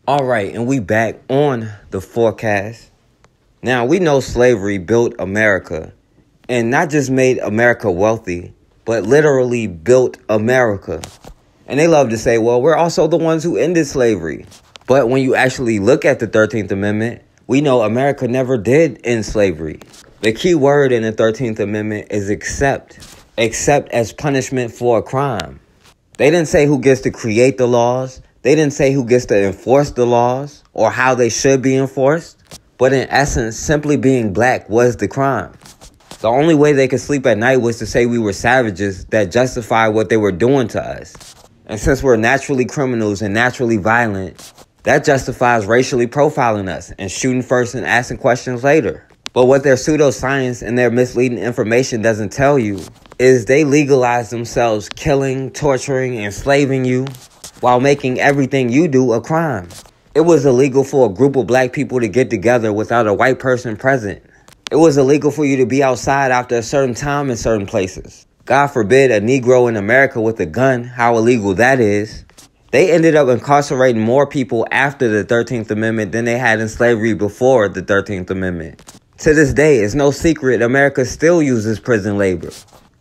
All right, and we back on the forecast. Now, we know slavery built America, and not just made America wealthy, but literally built America. And they love to say, well, we're also the ones who ended slavery. But when you actually look at the 13th Amendment, we know America never did end slavery. The key word in the 13th Amendment is accept. Accept as punishment for a crime. They didn't say who gets to create the laws. They didn't say who gets to enforce the laws or how they should be enforced. But in essence, simply being black was the crime. The only way they could sleep at night was to say we were savages that justified what they were doing to us. And since we're naturally criminals and naturally violent, that justifies racially profiling us and shooting first and asking questions later. But what their pseudoscience and their misleading information doesn't tell you is they legalize themselves killing, torturing, enslaving you while making everything you do a crime. It was illegal for a group of black people to get together without a white person present. It was illegal for you to be outside after a certain time in certain places. God forbid a Negro in America with a gun, how illegal that is. They ended up incarcerating more people after the 13th Amendment than they had in slavery before the 13th Amendment. To this day, it's no secret America still uses prison labor.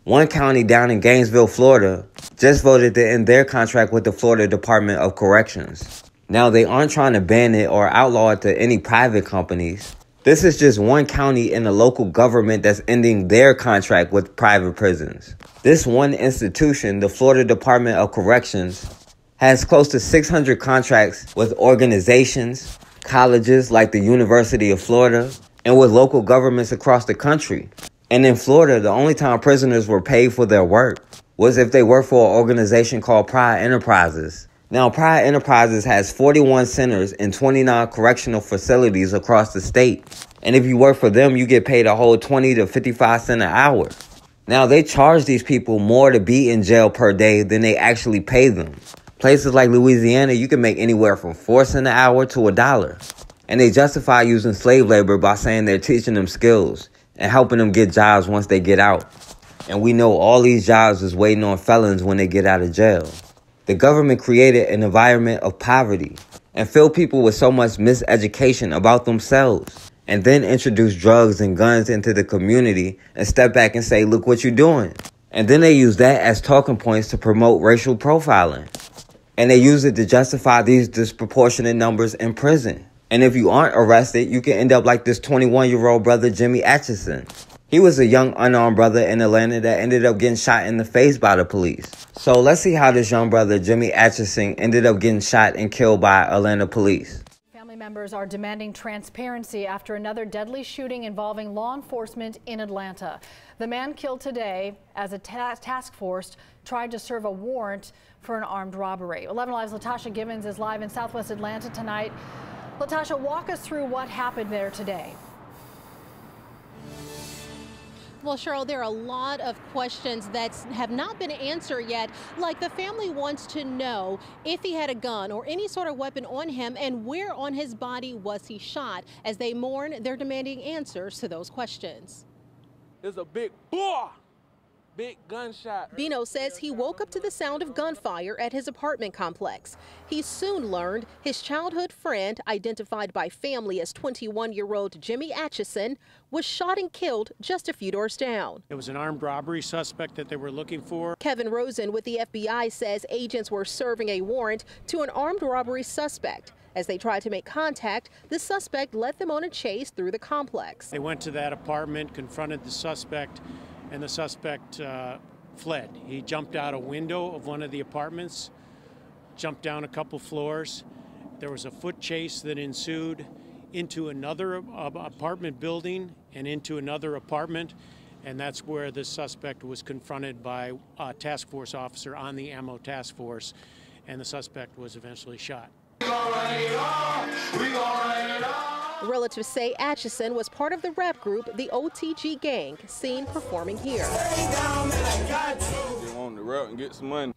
One county down in Gainesville, Florida, just voted to end their contract with the Florida Department of Corrections. Now, they aren't trying to ban it or outlaw it to any private companies. This is just one county in the local government that's ending their contract with private prisons. This one institution, the Florida Department of Corrections, has close to 600 contracts with organizations, colleges like the University of Florida, and with local governments across the country. And in Florida, the only time prisoners were paid for their work was if they worked for an organization called Pride Enterprises. Now, Pride Enterprises has 41 centers and 29 correctional facilities across the state. And if you work for them, you get paid a whole 20 to 55 cents an hour. Now, they charge these people more to be in jail per day than they actually pay them. Places like Louisiana, you can make anywhere from 4 cents an hour to $1. And they justify using slave labor by saying they're teaching them skills and helping them get jobs once they get out. And we know all these jobs is waiting on felons when they get out of jail. The government created an environment of poverty and filled people with so much miseducation about themselves, and then introduced drugs and guns into the community and step back and say, look what you're doing. And then they use that as talking points to promote racial profiling. And they use it to justify these disproportionate numbers in prison. And if you aren't arrested, you can end up like this 21-year-old brother, Jimmy Atchison. He was a young unarmed brother in Atlanta that ended up getting shot in the face by the police. So let's see how this young brother, Jimmy Atchison, ended up getting shot and killed by Atlanta police. Family members are demanding transparency after another deadly shooting involving law enforcement in Atlanta. The man killed today as a task force tried to serve a warrant for an armed robbery. 11 Live's Latasha Givens is live in Southwest Atlanta tonight. Latasha, walk us through what happened there today. Well, Cheryl, there are a lot of questions that have not been answered yet. Like, the family wants to know if he had a gun or any sort of weapon on him and where on his body was he shot. As they mourn, they're demanding answers to those questions. It's a big boy. Big gunshot. Bino says he woke up to the sound of gunfire at his apartment complex. He soon learned his childhood friend, identified by family as 21-year-old Jimmy Atchison, was shot and killed just a few doors down. It was an armed robbery suspect that they were looking for. Kevin Rosen with the FBI says agents were serving a warrant to an armed robbery suspect. As they tried to make contact, the suspect led them on a chase through the complex. They went to that apartment, confronted the suspect, and the suspect fled. He jumped out a window of one of the apartments, jumped down a couple floors. There was a foot chase that ensued into another apartment building and into another apartment, and that's where the suspect was confronted by a task force officer on the ammo task force, and the suspect was eventually shot. Relatives say Atchison was part of the rap group, the OTG Gang, seen performing here.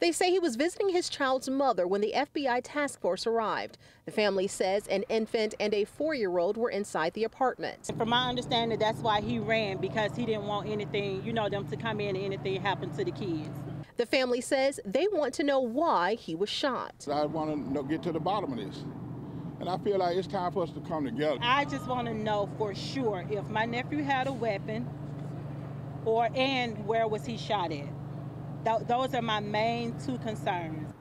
They say he was visiting his child's mother when the FBI task force arrived. The family says an infant and a 4-year-old were inside the apartment. From my understanding, that's why he ran, because he didn't want anything, them to come in and anything happen to the kids. The family says they want to know why he was shot. I want to get to the bottom of this. And I feel like it's time for us to come together. I just want to know for sure if my nephew had a weapon and where was he shot at. Those are my main two concerns.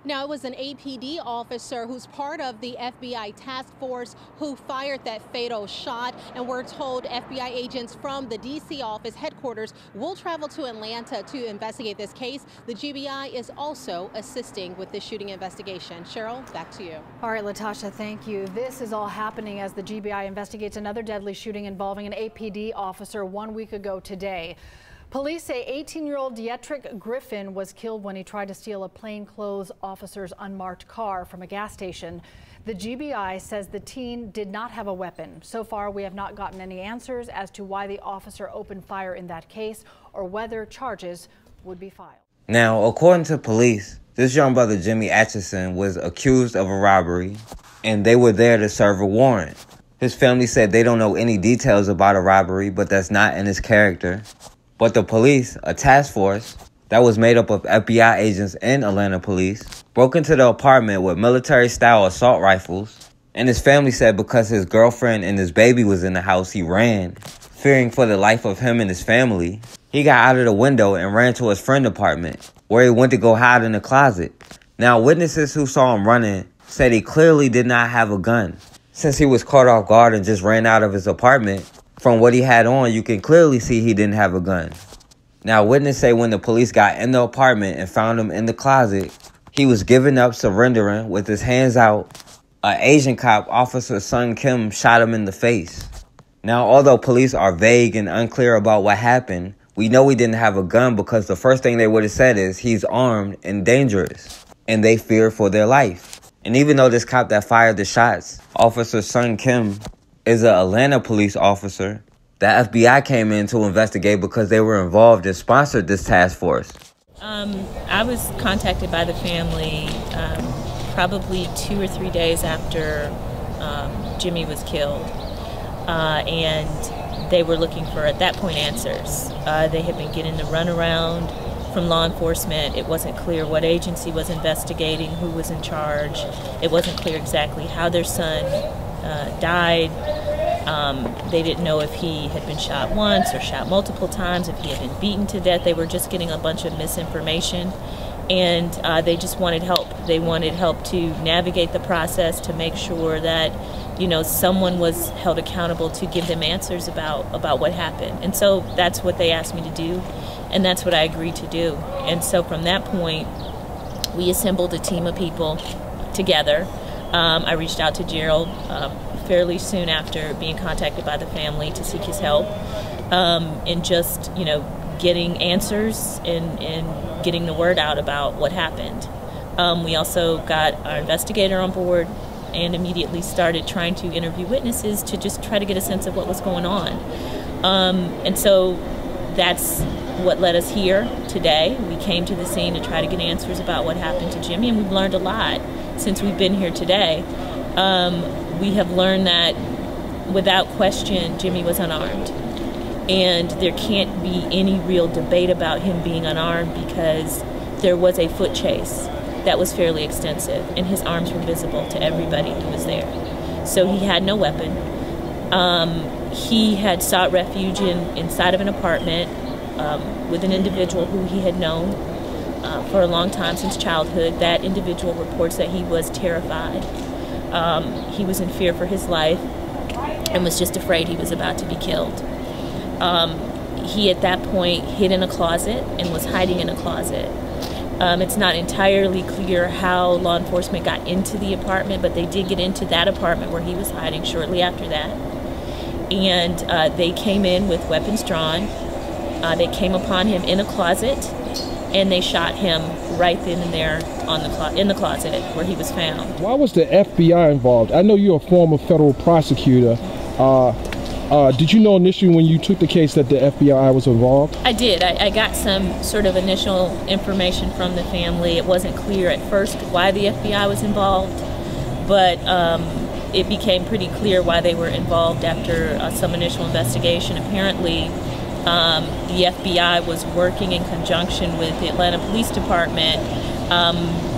Now, it was an APD officer who's part of the FBI task force who fired that fatal shot. And we're told FBI agents from the D.C. office headquarters will travel to Atlanta to investigate this case. The GBI is also assisting with the shooting investigation. Cheryl, back to you. All right, Latasha, thank you. This is all happening as the GBI investigates another deadly shooting involving an APD officer 1 week ago today. Police say 18-year-old Dietrich Griffin was killed when he tried to steal a plainclothes officer's unmarked car from a gas station. The GBI says the teen did not have a weapon. So far, we have not gotten any answers as to why the officer opened fire in that case or whether charges would be filed. Now, according to police, this young brother Jimmy Atchison was accused of a robbery, and they were there to serve a warrant. His family said they don't know any details about a robbery, but that's not in his character. But the police, a task force that was made up of FBI agents and Atlanta police, broke into the apartment with military-style assault rifles. And his family said because his girlfriend and his baby was in the house, he ran, fearing for the life of him and his family. He got out of the window and ran to his friend's apartment, where he went to go hide in the closet. Now, witnesses who saw him running said he clearly did not have a gun. Since he was caught off guard and just ran out of his apartment, from what he had on, you can clearly see he didn't have a gun. Now, witnesses say when the police got in the apartment and found him in the closet, he was giving up, surrendering with his hands out. An Asian cop, Officer Sun Kim, shot him in the face. Now, although police are vague and unclear about what happened, we know he didn't have a gun because the first thing they would have said is he's armed and dangerous, and they fear for their life. And even though this cop that fired the shots, Officer Sun Kim, is an Atlanta police officer, the FBI came in to investigate because they were involved and sponsored this task force. I was contacted by the family probably 2 or 3 days after Jimmy was killed, and they were looking for, at that point, answers. They had been getting the runaround from law enforcement. It wasn't clear what agency was investigating, who was in charge. It wasn't clear exactly how their son died. They didn't know if he had been shot once or shot multiple times, if he had been beaten to death. They were just getting a bunch of misinformation, and they just wanted help. They wanted help to navigate the process, to make sure that, you know, someone was held accountable to give them answers about what happened. And so that's what they asked me to do, and that's what I agreed to do. And so from that point, we assembled a team of people together. I reached out to Gerald fairly soon after being contacted by the family to seek his help, and just, you know, getting answers and getting the word out about what happened. We also got our investigator on board and immediately started trying to interview witnesses to just try to get a sense of what was going on. And so that's what led us here today. We came to the scene to try to get answers about what happened to Jimmy, and we've learned a lot since we've been here today. We have learned that without question, Jimmy was unarmed. And there can't be any real debate about him being unarmed because there was a foot chase that was fairly extensive, and his arms were visible to everybody who was there. So he had no weapon. He had sought refuge inside of an apartment with an individual who he had known for a long time, since childhood. That individual reports that he was terrified. He was in fear for his life and was just afraid he was about to be killed. He at that point hid in a closet and was hiding in a closet. It's not entirely clear how law enforcement got into the apartment, but they did get into that apartment where he was hiding shortly after that. And they came in with weapons drawn. They came upon him in a closet, and they shot him right then and there in the closet where he was found. Why was the FBI involved? I know you're a former federal prosecutor. Did you know initially when you took the case that the FBI was involved? I did. I got some sort of initial information from the family. It wasn't clear at first why the FBI was involved, but it became pretty clear why they were involved after some initial investigation. Apparently, the FBI was working in conjunction with the Atlanta Police Department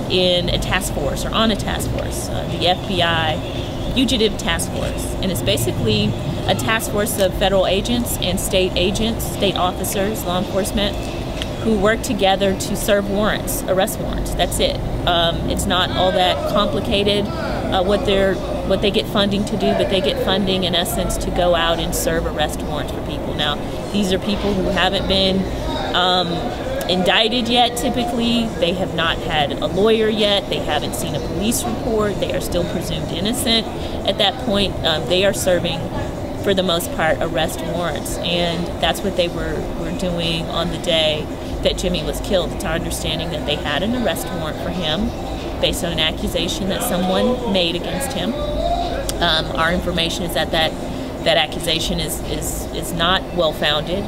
in a task force, or on a task force, the FBI Fugitive Task Force. And it's basically a task force of federal agents and state agents, state officers, law enforcement, who work together to serve warrants, arrest warrants. That's it. It's not all that complicated what they get funding to do, but they get funding in essence to go out and serve arrest warrants for people. Now, these are people who haven't been indicted yet. Typically, they have not had a lawyer yet. They haven't seen a police report. They are still presumed innocent. At that point, they are serving, for the most part, arrest warrants, and that's what they were doing on the day that Jimmy was killed. It's our understanding that they had an arrest warrant for him based on an accusation that someone made against him. Our information is that that accusation is not well-founded,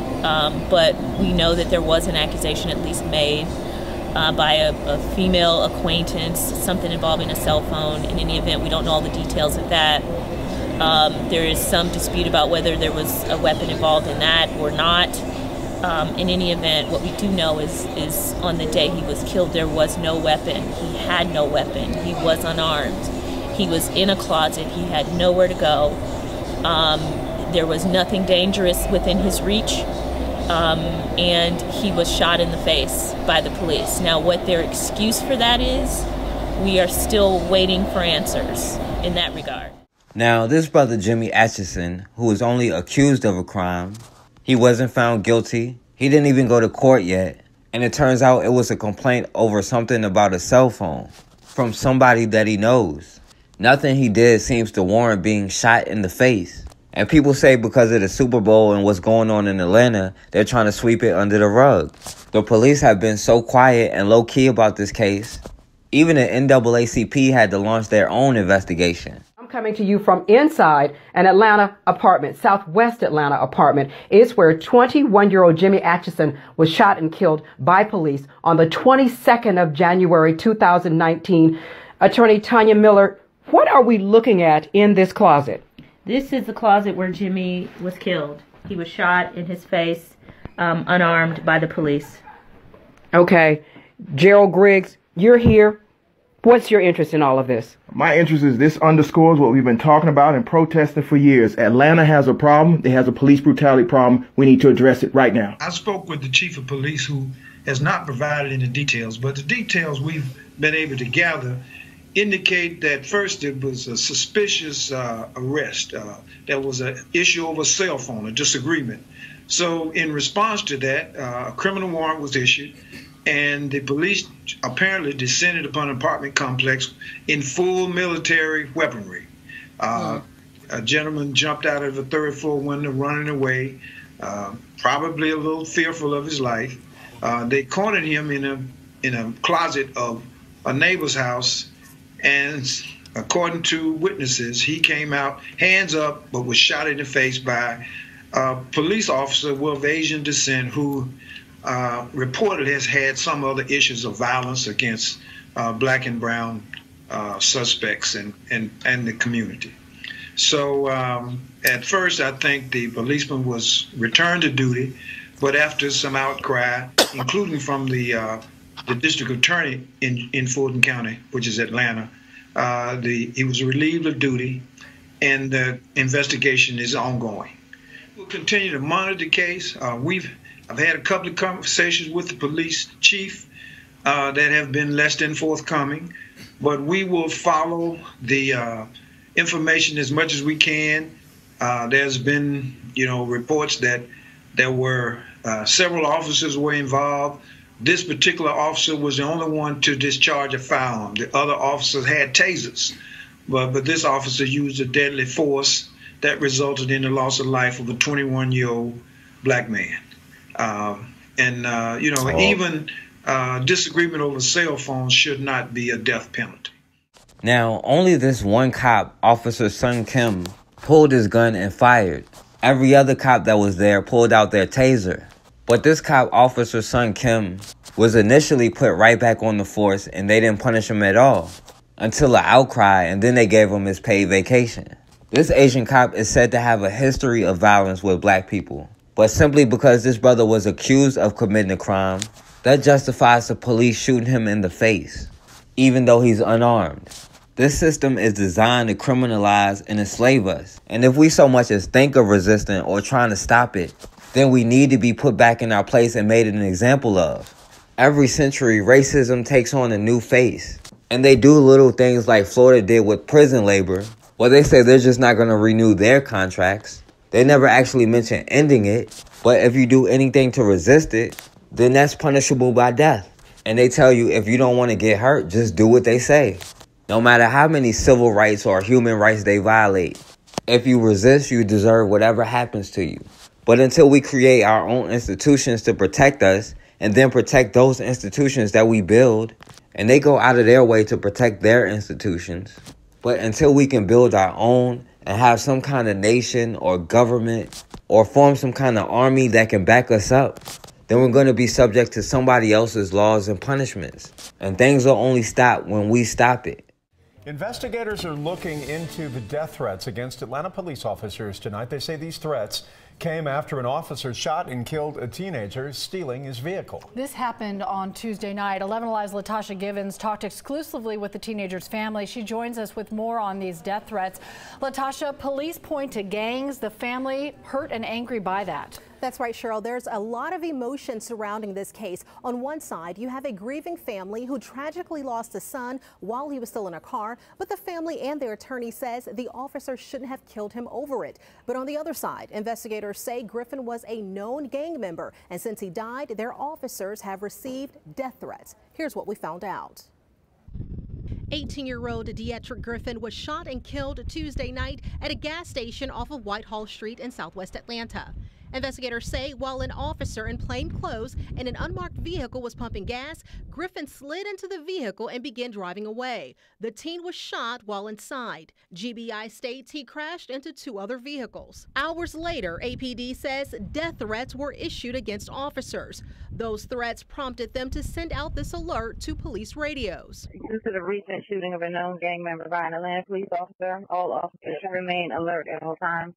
but we know that there was an accusation at least made by a female acquaintance, something involving a cell phone. In any event, we don't know all the details of that. There is some dispute about whether there was a weapon involved in that or not. In any event, what we do know is on the day he was killed, there was no weapon. He had no weapon. He was unarmed. He was in a closet. He had nowhere to go. There was nothing dangerous within his reach, and he was shot in the face by the police. Now, what their excuse for that is, we are still waiting for answers in that regard. Now, this brother Jimmy Atchison, who was only accused of a crime, he wasn't found guilty. He didn't even go to court yet. And it turns out it was a complaint over something about a cell phone from somebody that he knows. Nothing he did seems to warrant being shot in the face. And people say because of the Super Bowl and what's going on in Atlanta, they're trying to sweep it under the rug. The police have been so quiet and low-key about this case. Even the NAACP had to launch their own investigation. I'm coming to you from inside an Atlanta apartment, Southwest Atlanta apartment. It's where 21-year-old Jimmy Atchison was shot and killed by police on the 22nd of January, 2019. Attorney Tanya Miller, what are we looking at in this closet? This is the closet where Jimmy was killed. He was shot in his face, unarmed, by the police. Okay. Gerald Griggs, you're here. What's your interest in all of this? My interest is this underscores what we've been talking about and protesting for years. Atlanta has a problem. It has a police brutality problem. We need to address it right now. I spoke with the chief of police, who has not provided any details, but the details we've been able to gather indicate that first it was a suspicious arrest. There was an issue over a cell phone, a disagreement. So in response to that, a criminal warrant was issued, and the police apparently descended upon an apartment complex in full military weaponry. A gentleman jumped out of the third floor window running away, probably a little fearful of his life. They cornered him in a closet of a neighbor's house, and according to witnesses, he came out hands up but was shot in the face by a police officer of Asian descent who reported has had some other issues of violence against black and brown suspects and the community. So at first, I think the policeman was returned to duty, but after some outcry, including from the district attorney in Fulton County, which is Atlanta, he was relieved of duty, and the investigation is ongoing. We'll continue to monitor the case. I've had a couple of conversations with the police chief that have been less than forthcoming, but we will follow the information as much as we can. There's been, reports that there were several officers were involved. This particular officer was the only one to discharge a firearm. The other officers had tasers, but this officer used a deadly force that resulted in the loss of life of a 21-year-old black man. Even disagreement over cell phones should not be a death penalty. Now, only this one cop, Officer Sun Kim, pulled his gun and fired. Every other cop that was there pulled out their taser. But this cop, Officer Sun Kim, was initially put right back on the force, and they didn't punish him at all until an outcry, and then they gave him his paid vacation. This Asian cop is said to have a history of violence with black people. But simply because this brother was accused of committing a crime, that justifies the police shooting him in the face. even though he's unarmed. This system is designed to criminalize and enslave us. And if we so much as think of resisting or trying to stop it, then we need to be put back in our place and made an example of. Every century, racism takes on a new face. And they do little things like Florida did with prison labor, where they say they're just not going to renew their contracts. They never actually mention ending it. But if you do anything to resist it, then that's punishable by death. And they tell you if you don't want to get hurt, just do what they say. No matter how many civil rights or human rights they violate. If you resist, you deserve whatever happens to you. But until we create our own institutions to protect us, and then protect those institutions that we build, and they go out of their way to protect their institutions. But until we can build our own and have some kind of nation or government or form some kind of army that can back us up, then we're going to be subject to somebody else's laws and punishments. And things will only stop when we stop it. Investigators are looking into the death threats against Atlanta police officers tonight. They say these threats came after an officer shot and killed a teenager stealing his vehicle. This happened on Tuesday night. 11 Alive's Latasha Givens talked exclusively with the teenager's family. She joins us with more on these death threats. Latasha, police point to gangs. The family hurt and angry by that. That's right, Cheryl. There's a lot of emotion surrounding this case. On one side, you have a grieving family who tragically lost a son while he was still in a car, but the family and their attorney says the officer shouldn't have killed him over it. But on the other side, investigators say Griffin was a known gang member, and since he died, their officers have received death threats. Here's what we found out. 18-year-old Dietrich Griffin was shot and killed Tuesday night at a gas station off of Whitehall Street in southwest Atlanta. Investigators say while an officer in plain clothes and an unmarked vehicle was pumping gas, Griffin slid into the vehicle and began driving away. The teen was shot while inside. GBI states he crashed into 2 other vehicles. Hours later, APD says death threats were issued against officers. Those threats prompted them to send out this alert to police radios. Due to the recent shooting of a known gang member by an Atlanta police officer, all officers should remain alert at all times.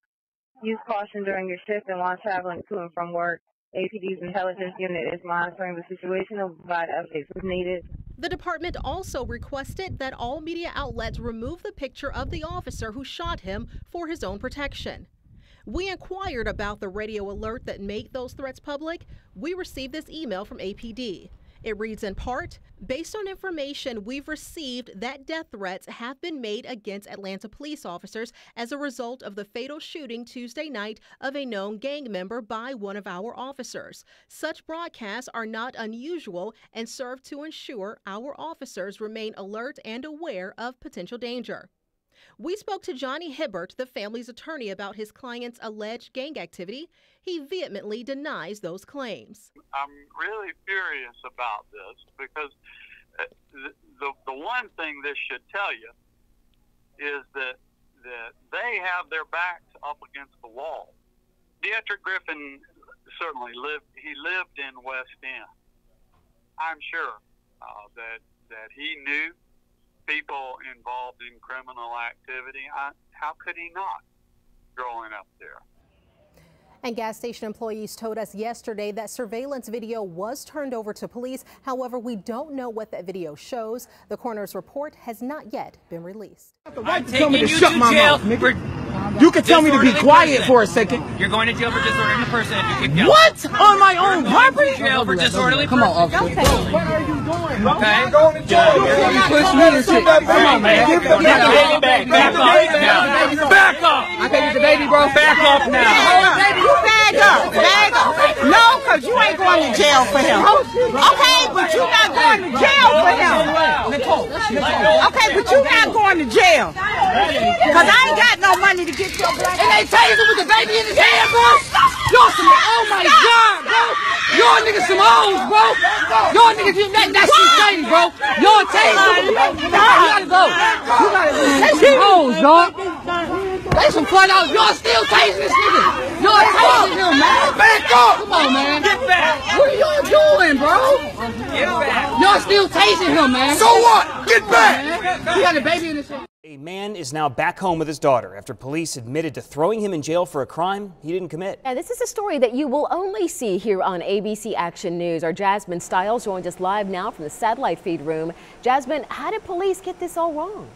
Use caution during your shift and while traveling to and from work. APD's intelligence unit is monitoring the situation and will provide updates as needed. The department also requested that all media outlets remove the picture of the officer who shot him for his own protection. We inquired about the radio alert that made those threats public. We received this email from APD. It reads in part, based on information we've received that death threats have been made against Atlanta police officers as a result of the fatal shooting Tuesday night of a known gang member by one of our officers. Such broadcasts are not unusual and serve to ensure our officers remain alert and aware of potential danger. We spoke to Johnny Hibbert, the family's attorney, about his client's alleged gang activity. He vehemently denies those claims. I'm really furious about this because the one thing this should tell you is that they have their backs up against the wall. Dietrich Griffin certainly lived in West End. I'm sure that he knew people involved in criminal activity. How could he not growing up there? And gas station employees told us yesterday that surveillance video was turned over to police. However, we don't know what that video shows. The coroner's report has not yet been released. I'm taking you to jail. You can tell me to be quiet for a second. You're going to jail for disorderly person if you keep yelling. What? On my own property? Jail for disorderly person. Come on, officer. Okay. What are you doing? Okay. You're going to jail. You push me and shit. Come on, man. Give the baby back. Back off. Back off. I can't get the baby, bro. Back off now. Baby, you back up. Back up. No, because you ain't going to jail for him. Okay, but you're not going to jail for him. Okay, but you're not going to jail. Because I ain't got no money to get your black. And they tasing with the baby in his hand, bro. Y'all some, oh my God, bro. Y'all niggas some hoes, bro. Y'all niggas, that's insane, bro. Y'all tasing with the baby. You gotta go. You gotta go. That's some hoes, dog. They some fun out. Y'all still tasing this nigga. Y'all tasing him, man. Back up. Come on, man. Get back. What are y'all doing, bro? Get back. Yo, y'all still tasing him, man. So what? Get back! He had a baby in his head. A man is now back home with his daughter after police admitted to throwing him in jail for a crime he didn't commit. Now, this is a story that you will only see here on ABC Action News. Our Jasmine Stiles joins us live now from the satellite feed room. Jasmine, how did police get this all wrong?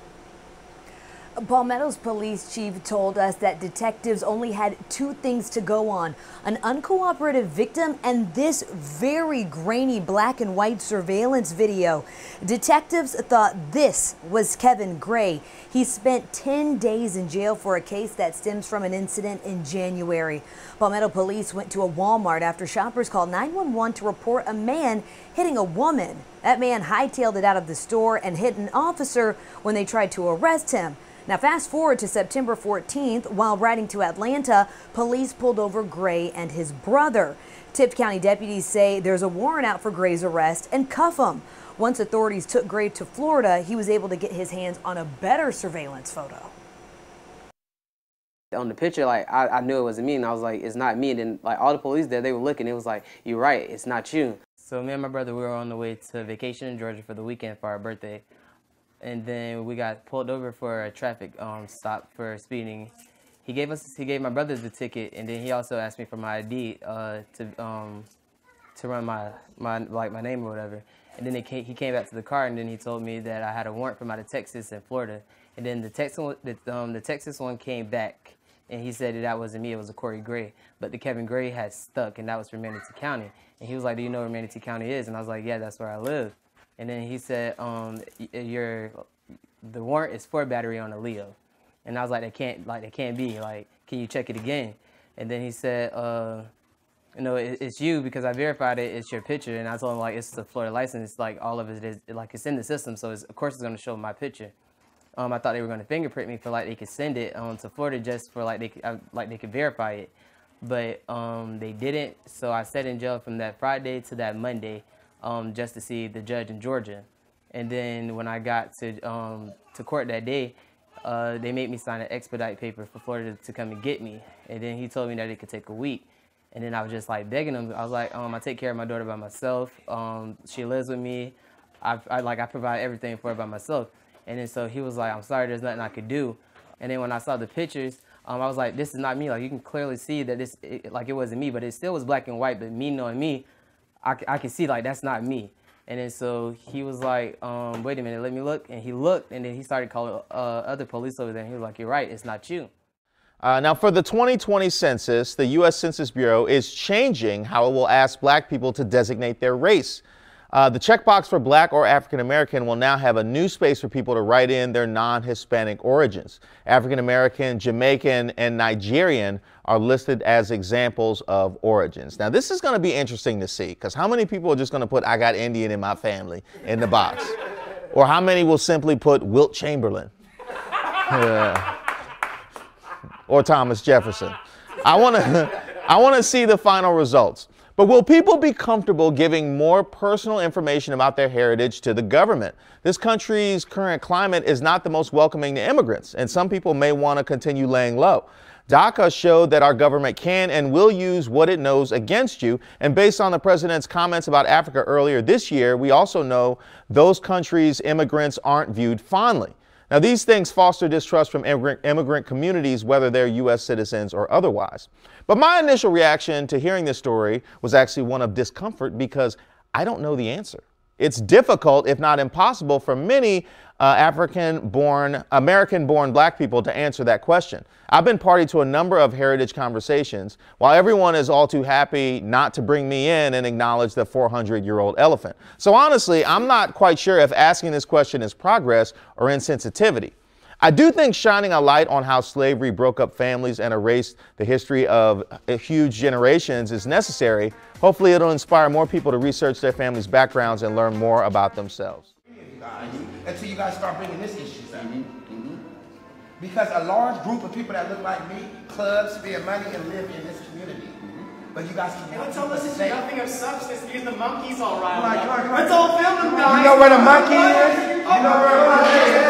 Palmetto's police chief told us that detectives only had two things to go on: an uncooperative victim and this very grainy black and white surveillance video. Detectives thought this was Kevin Gray. He spent 10 days in jail for a case that stems from an incident in January. Palmetto police went to a Walmart after shoppers called 911 to report a man hitting a woman. That man hightailed it out of the store and hit an officer when they tried to arrest him. Now, fast forward to September 14th, while riding to Atlanta, police pulled over Gray and his brother. Tipped County deputies say there's a warrant out for Gray's arrest and cuff him. Once authorities took Gray to Florida, he was able to get his hands on a better surveillance photo. On the picture, like, I knew it wasn't me, and I was like, it's not me. And then, like, all the police there, they were looking, it was like, you're right, it's not you. So me and my brother, we were on the way to vacation in Georgia for the weekend for our birthday. And then we got pulled over for a traffic stop for speeding. He gave my brother the ticket, and then he also asked me for my ID to run my name or whatever. And then he came back to the car, and then he told me that I had a warrant from out of Texas and Florida. And then the Texas one came back, and he said that wasn't me, it was a Corey Gray. But the Kevin Gray had stuck, and that was from Manatee County. And he was like, do you know where Manatee County is? And I was like, yeah, that's where I live. And then he said, the warrant is for battery on a Leo. And I was like, that can't be. Like, can you check it again? And then he said, no, it's you because I verified it. It's your picture. And I told him, like, it's the Florida license. It's like all of it is, like, it's in the system. So of course it's going to show my picture. I thought they were going to fingerprint me for like they could send it to Florida just for like they could verify it. But they didn't. So I sat in jail from that Friday to that Monday. Just to see the judge in Georgia. And then when I got to court that day, they made me sign an expedite paper for Florida to come and get me. And then he told me that it could take a week. And then I was just like begging him. I was like, I take care of my daughter by myself. She lives with me. I provide everything for her by myself. And then so he was like, I'm sorry, there's nothing I could do. And then when I saw the pictures, I was like, this is not me. Like, you can clearly see that it wasn't me, but it still was black and white. But me knowing me, I can see, like, that's not me. And then so he was like, wait a minute, let me look. And he looked, and then he started calling other police over there. And he was like, you're right, it's not you. Now, for the 2020 census, the U.S. Census Bureau is changing how it will ask black people to designate their race. The checkbox for black or African American will now have a new space for people to write in their non-Hispanic origins. African American, Jamaican, and Nigerian are listed as examples of origins. Now, this is going to be interesting to see, because how many people are just going to put, I got Indian in my family in the box? Or how many will simply put Wilt Chamberlain? Or Thomas Jefferson? I want to see the final results. But will people be comfortable giving more personal information about their heritage to the government? This country's current climate is not the most welcoming to immigrants, and some people may want to continue laying low. DACA showed that our government can and will use what it knows against you. And based on the president's comments about Africa earlier this year, we also know those countries' immigrants aren't viewed fondly. Now, these things foster distrust from immigrant communities, whether they're U.S. citizens or otherwise. But my initial reaction to hearing this story was actually one of discomfort because I don't know the answer. It's difficult, if not impossible, for many American-born black people to answer that question. I've been party to a number of heritage conversations, while everyone is all too happy not to bring me in and acknowledge the 400-year-old elephant. So honestly, I'm not quite sure if asking this question is progress or insensitivity. I do think shining a light on how slavery broke up families and erased the history of huge generations is necessary. Hopefully it'll inspire more people to research their families' backgrounds and learn more about themselves. Until you guys start bringing this issue up. Because a large group of people that look like me, clubs, spend money, and live in this community. But you guys can tell us it's nothing of substance because the monkey's all riled up. Let's all film them, guys. You know where the monkey is? You know where the monkey is?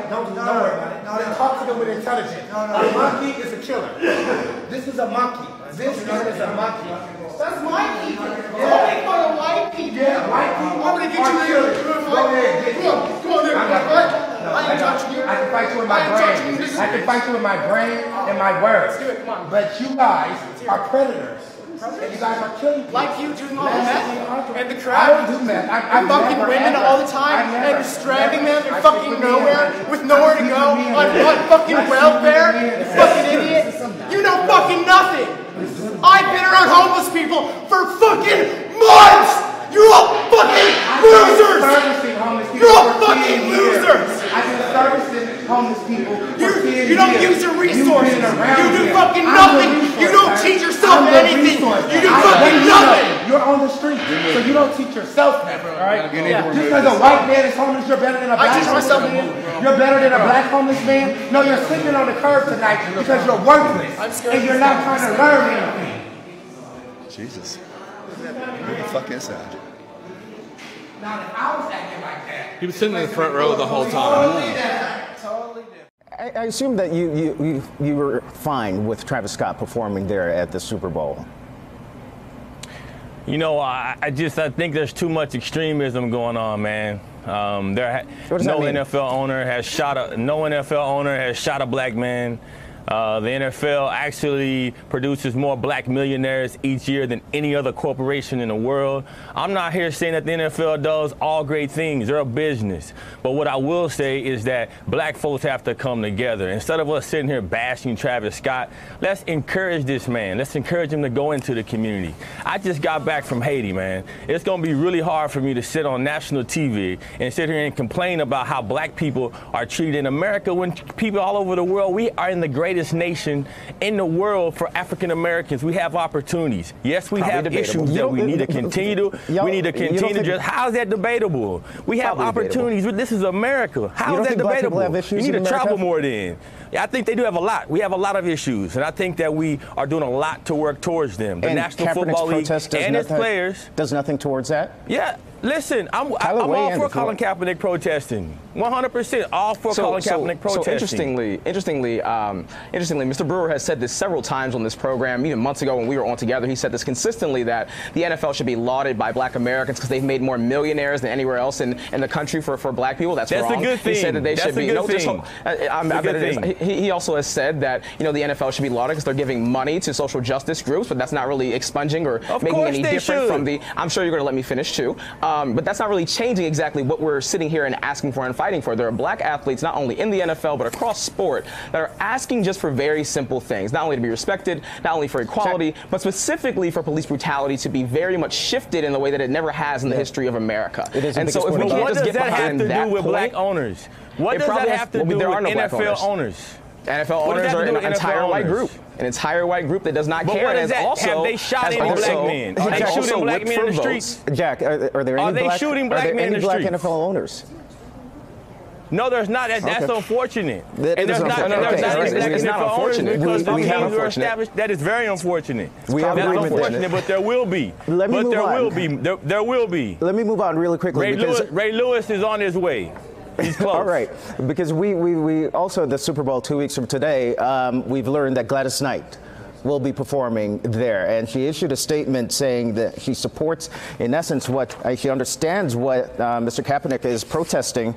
Don't do that. Don't worry about it. No, talk to them with intelligence. A monkey is a killer. This is a monkey. This is a monkey. That's my people. It's only for the white people. Yeah, white can fight you with my brain and my words. But you guys are predators. And you guys are killing people. Like you doing all the meth and the I crap. don't do meth. You're fucking women all the time and you're stranding them in fucking nowhere with nowhere to go on fucking welfare. You fucking idiot. You know fucking nothing. I've been around homeless people for fucking months. You're all fucking losers. You're all fucking losers. I've been servicing homeless people for 10 years. You don't use your resources. You do fucking nothing. You don't teach yourself anything. You do fucking nothing. You're on the street, so you don't teach yourself nothing, all right? Just because a white man is homeless, you're better than a black homeless man? You're better than a black homeless man? No, you're sleeping on the curb tonight because you're worthless and you're not trying to learn anything. Jesus. What the fuck is that? Now, if I was acting like that, he was sitting in the front row the whole time. I assume that you were fine with Travis Scott performing there at the Super Bowl. You know, I think there's too much extremism going on, man. No NFL owner has shot a black man. The NFL actually produces more black millionaires each year than any other corporation in the world. I'm not here saying that the NFL does all great things. They're a business. But what I will say is that black folks have to come together. Instead of us sitting here bashing Travis Scott, let's encourage this man. Let's encourage him to go into the community. I just got back from Haiti, man. It's going to be really hard for me to sit on national TV and sit here and complain about how black people are treated in America when people all over the world, we are in the greatest nation in the world for African Americans. We have opportunities. Yes, we have issues that we need to continue to. We need to continue to just. How is that debatable? We have opportunities. This is America. How is that debatable? You need to travel more then. Yeah, I think they do have a lot. We have a lot of issues, and I think that we are doing a lot to work towards them. The National Football League and its players does nothing towards that. Yeah. Listen, I'm all for Colin Kaepernick protesting. 100% all for Colin Kaepernick protesting. So interestingly, Mr. Brewer has said this several times on this program. Even months ago when we were on together, he said this consistently, that the NFL should be lauded by black Americans because they've made more millionaires than anywhere else in the country for black people. That's wrong. A good thing. He said that they should be. He also has said that the NFL should be lauded because they're giving money to social justice groups, but that's not really expunging or making any different from the. I'm sure you're going to let me finish too. But that's not really changing exactly what we're sitting here and asking for and fighting for. There are black athletes, not only in the NFL, but across sport, that are asking just for very simple things, not only to be respected, not only for equality, but specifically for police brutality to be very much shifted in the way that it never has in the history of America. And so if we can't just get behind that point, what does that have to do with black owners? What does that have to do with NFL owners? NFL owners are an entire white group. An entire white group that does not care. What is that? Have they shot any black men? Are they shooting black men in the streets? Jack, are there any black NFL owners? No, there's not. That's unfortunate. It's not unfortunate. Because the teams are established. That is very unfortunate. That's unfortunate, but there will be. There will be. Let me move on really quickly. Ray Lewis is on his way. He's close. All right, because we also at the Super Bowl 2 weeks from today, we've learned that Gladys Knight will be performing there, and she issued a statement saying that she supports, in essence, she understands what Mr. Kaepernick is protesting.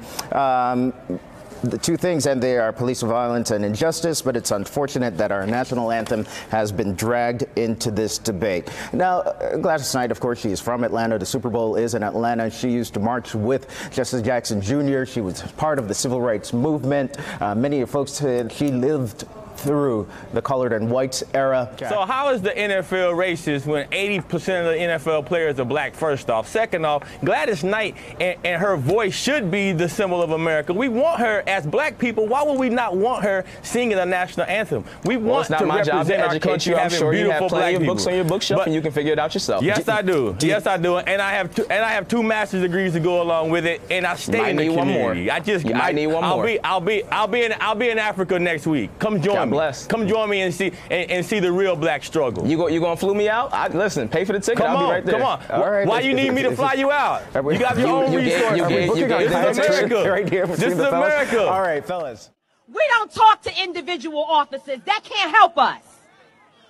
The two things, and they are police violence and injustice, but it's unfortunate that our national anthem has been dragged into this debate. Now, Gladys Knight, of course, she is from Atlanta. The Super Bowl is in Atlanta. She used to march with Jesse Jackson Jr. She was part of the civil rights movement. Many folks said she lived through the colored and whites era. So how is the NFL racist when 80% of the NFL players are black, first off? Second off, Gladys Knight and her voice should be the symbol of America. We want her as black people. Why would we not want her singing the national anthem? We want to represent our country having beautiful black people. Books on your bookshelf and you can figure it out yourself. Yes, I do. Yes, I do. And I have two master's degrees to go along with it, and I stay in the community. You might need one more. I'll be in Africa next week. Come join me. Come join me and see the real black struggle. You gonna flew me out? Listen, pay for the ticket. I'll be right there. Come on. Why you need me to fly you out? You got your own resources. This is America. This is America. All right, fellas. We don't talk to individual officers. That can't help us.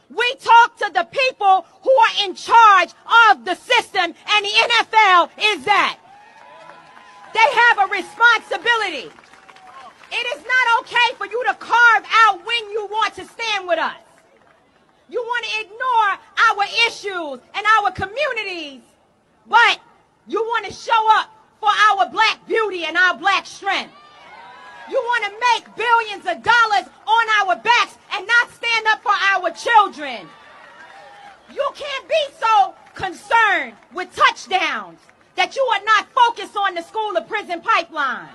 We talk to the people who are in charge of the system, and the NFL is that. They have a responsibility It is not okay for you to carve out when you want to stand with us. You want to ignore our issues and our communities, but you want to show up for our black beauty and our black strength. You want to make billions of dollars on our backs and not stand up for our children. You can't be so concerned with touchdowns that you are not focused on the school to prison pipeline.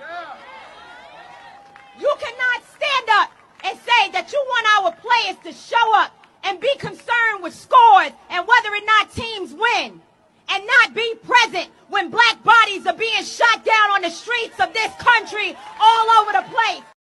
You cannot stand up and say that you want our players to show up and be concerned with scores and whether or not teams win, and not be present when black bodies are being shot down on the streets of this country all over the place.